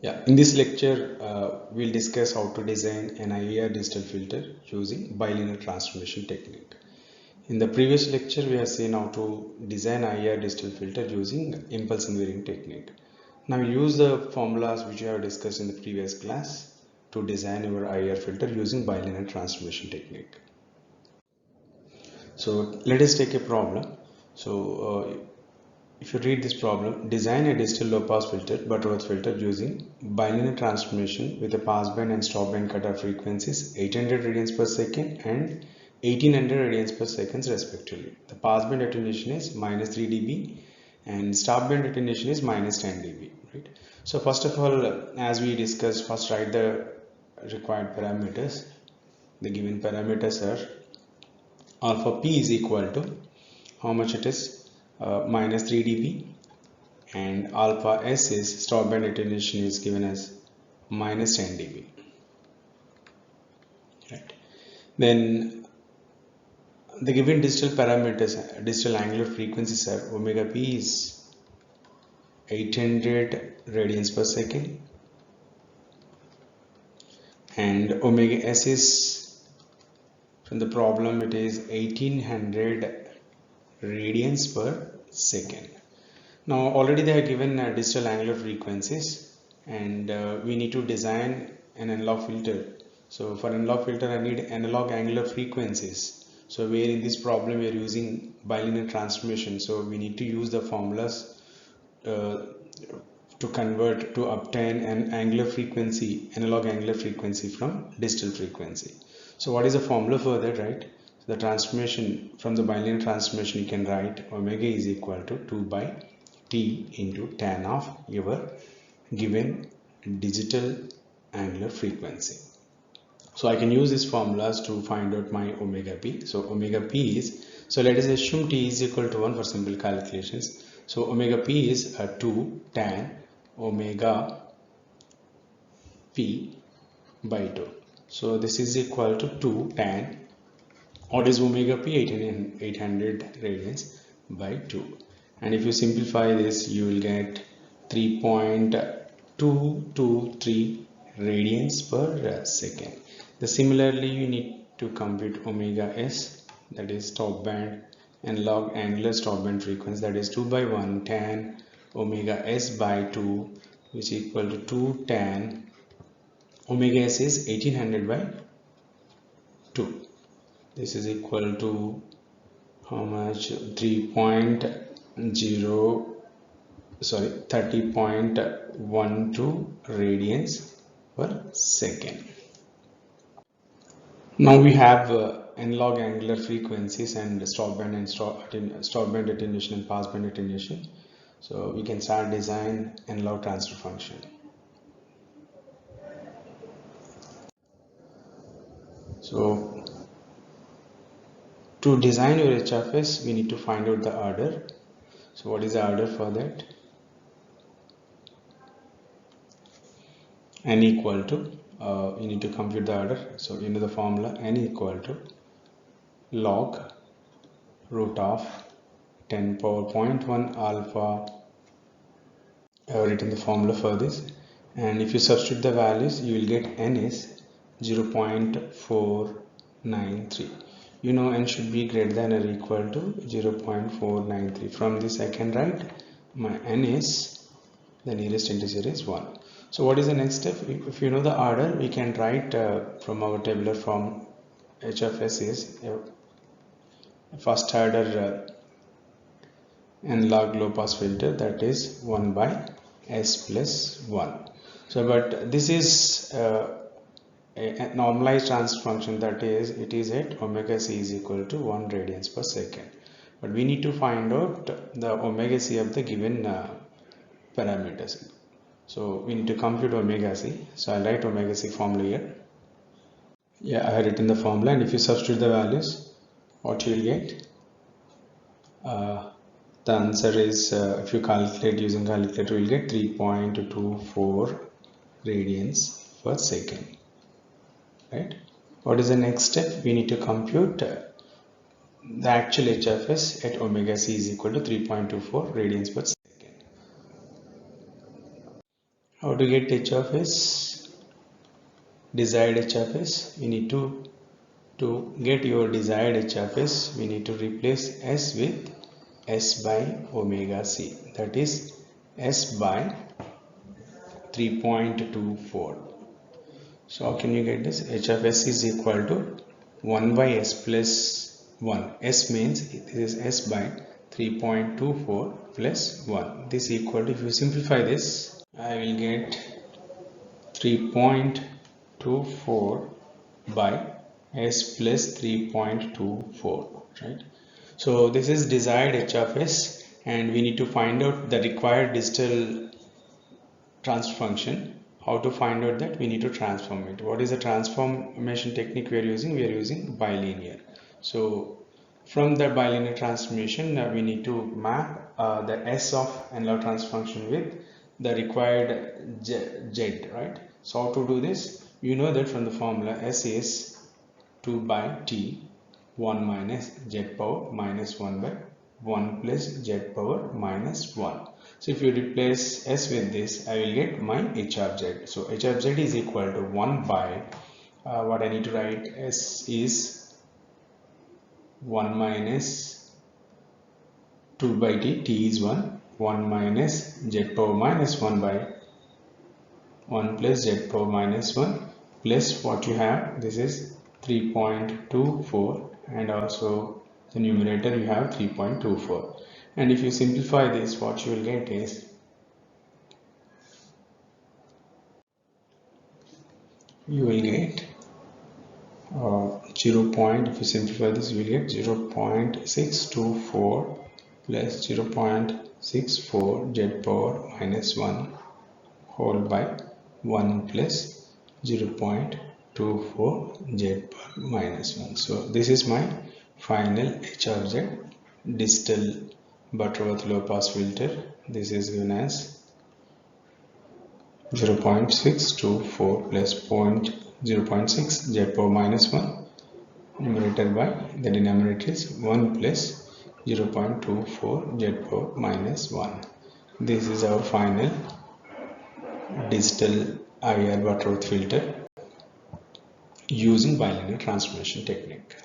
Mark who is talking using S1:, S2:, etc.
S1: Yeah, in this lecture, we'll discuss how to design an IIR digital filter using bilinear transformation technique. In the previous lecture, we have seen how to design IIR digital filter using impulse invariant technique. Now we'll use the formulas which we have discussed in the previous class to design our IIR filter using bilinear transformation technique. So let us take a problem. If you read this problem, design a digital low-pass filter, Butterworth filter using bilinear transformation with a passband and stopband cutoff frequencies 800 radians per second and 1800 radians per second respectively. The passband attenuation is minus 3 dB and stopband attenuation is minus 10 dB. Right? So first of all, as we discussed, first write the required parameters. The given parameters are alpha p is equal to how much it is, minus 3 dB, and alpha s is stopband attenuation is given as minus 10 dB. Right. Then the given digital parameters, digital angular frequencies are omega p is 800 radians per second and omega s is, from the problem, it is 1800 radians per second. Now already they are given digital angular frequencies, and we need to design an analog filter. So for analog filter I need analog angular frequencies. So where in this problem we are using bilinear transformation, so we need to use the formulas to convert to obtain an angular frequency, analog angular frequency from digital frequency. So what is the formula for that, right? So the transformation from the bilinear transformation, you can write omega is equal to 2 by t into tan of your given digital angular frequency. So I can use these formulas to find out my omega p. So omega p is, so let us assume t is equal to 1 for simple calculations. So omega p is 2 tan omega p by 2. So this is equal to 2 tan, what is omega p, 800 radians by 2. And if you simplify this, you will get 3.223 radians per second. Similarly, you need to compute omega s, that is stop band, and log angular stop band frequency, that is 2 by 1 tan omega s by 2, which is equal to 2 tan omega s is 1800 by 2. This is equal to how much? 30.12 radians per second. Now we have analog angular frequencies and stopband and stopband attenuation and passband attenuation. So we can start design analog transfer function. So to design your HFS, we need to find out the order. So what is the order for that? N equal to, you need to compute the order. So you know the formula, N equal to log root of 10 power 0.1 alpha. I have written the formula for this, and if you substitute the values, you will get N is 0.493. You know N should be greater than or equal to 0.493. From this I can write my N is, the nearest integer is 1. So what is the next step? If you know the order, we can write from our tabular form. HFS is first order analog low pass filter, that is 1 by s plus 1. So but this is a normalized transfer function, that is it is at omega c is equal to 1 radians per second, but we need to find out the omega c of the given parameters. So we need to compute omega c. So I'll write omega c formula here. Yeah, I have written the formula, and if you substitute the values, what you will get? The answer is, if you calculate using calculator, you will get 3.24 radians per second. Right? What is the next step? We need to compute the actual HFS at omega c is equal to 3.24 radians per second. How to get h of s? Desired h of s, we need to get your desired h of s, we need to replace s with s by omega c, that is s by 3.24. So how can you get this? H of s is equal to 1 by s plus 1. S means this is s by 3.24 plus 1. This equal to, if you simplify this, I will get 3.24 by s plus 3.24, right? So this is desired h of s, and we need to find out the required digital transfer function. How to find out that? We need to transform it. What is the transformation technique we are using? We are using bilinear. So from the bilinear transformation, we need to map the s of analog transfer function with the required z, right? So how to do this? You know that from the formula, s is 2 by t 1 minus z power minus 1 by 1 plus z power minus 1. So if you replace s with this, I will get my h of z. So h of z is equal to 1 by what I need to write, s is 1 minus 2 by t, t is 1, 1 minus z power minus 1 by 1 plus z power minus 1 plus what you have, this is 3.24, and also the numerator you have 3.24. And if you simplify this, what you will get is you will get 0. If you simplify this, you will get 0.624 plus 0.64 z power minus 1 whole by 1 plus 0.24 z power minus 1. So this is my final h of z digital Butterworth low pass filter. This is given as 0.624 plus 0.6 z power minus 1 numerator by the denominator is 1 plus 0.24 z power minus 1. This is our final digital IIR Butterworth filter using bilinear transformation technique.